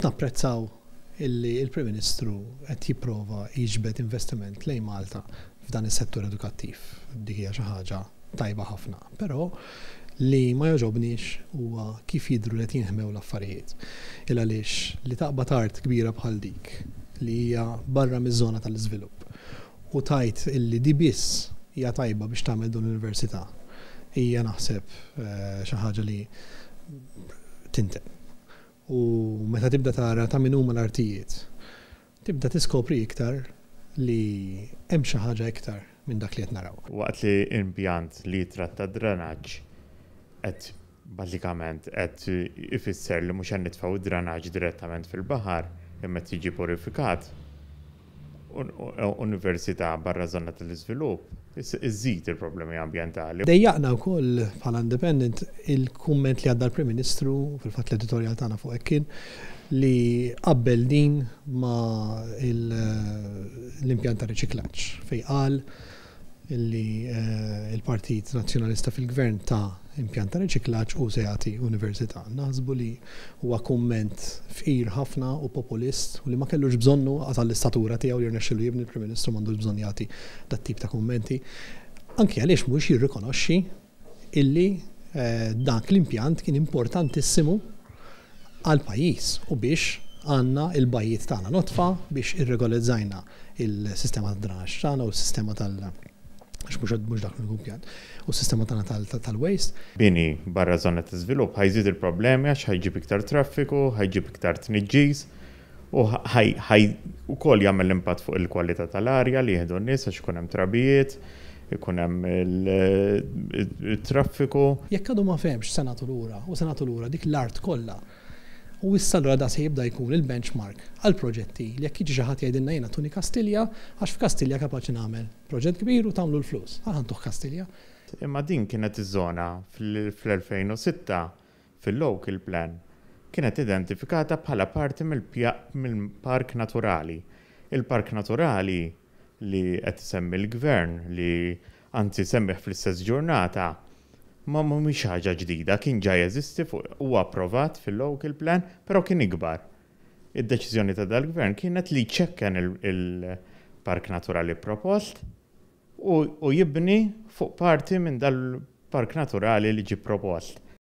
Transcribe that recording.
napprezzaw illi il-Prim Ministru qed jipprova jiġbed investiment lejn Malta f'dan is-settur edukattiv. Dik hija xi ħaġa tajba ħafna. Però li ma jogħġobniex huwa kif jidhru li qed jinħmew l-affarijiet. Il għaliex li taqbad art kbira bħal dik li hija barra miż-żona tal-iżvilupp u tajt illi di biss hija tajba biex tagħmel din l-università hija naħseb xi ħaġa li tinteq. U meta tibda tara ta' min huma l-artijiet, tibda tiskopri iktar li hemm xi ħaġa iktar minn dak li qed naraw. Waqt li impjant li tratta drenaġġ qed bażikament qed ifisser li mhux qed nitfgħu id-drenaġġ direttament fil-baħar imma qed jiġi purifikat. Università barra żona tal-iżvilupp iżżid il-problemi ambjentali. Dejjaqna wkoll bħala independent il-kumment li għadda l-Prim Ministru fil-fatt l-editorial tagħna fuq hekk kien li qabbel din ma l-impjant ta' riċiklaġġ fejn qal illi il-Partit Nazzjonalista fil-Gvern ta' impjant ta' riċiklaġġ u se jagħti università. Naħsbu li huwa kumment fqir ħafna u populist u li ma kellux bżonnu għall-istatura tiegħu li rnexxielu jibni l-Prim Ministru m'għandux bżonn jagħti dat-tip ta' kummenti. Anke għaliex mhux jirrikonoxxi illi dak l-impjant kien importantissimu għal pajjiż u biex għandna il-bajjiet tagħna notfa biex irregolizzajna il-sistema tad-drenaġġ tagħna u s-sistema mhux dak l-impjant u s-sistema tagħna tal-waste. Bini barra żona ta' żvilupp ħajżid il-problemi għax ħajġib iktar traffiku, ħajġib iktar tniġġis u ukoll jagħmel impatt fuq il-kwalità tal-arja li jieħdu n-nies għax ikun hemm trabijiet, ikun hemm il-traffiku. Jekk għadu ma fehmx senatu lura dik l-art kollha. U issa l da se jibda jkun il-benchmark għal proġetti li jekk jiġi xi ħadd jgħidilna jiena tuni Kastilja għax f'Kastilja kapaċi nagħmel proġett kbir u tagħmlu l-flus. Ħantuh Kastilja. Imma din kienet iż-żona fl-2006 fil-local plan kienet identifikata bħala parti mill-park naturali. Il-park naturali li qed isemmi l-gvern li anzi semmiħ fl-istess ġurnata ma mhumiex ħaġa ġdida, kien ġa jeżisti huwa approvat fil-local plan, però kien ikbar. Id-deċiżjoni ta' dal-gvern kienet li ċekken il-park naturali propost u jibni fuq parti minn dal-park naturali li ġi propost.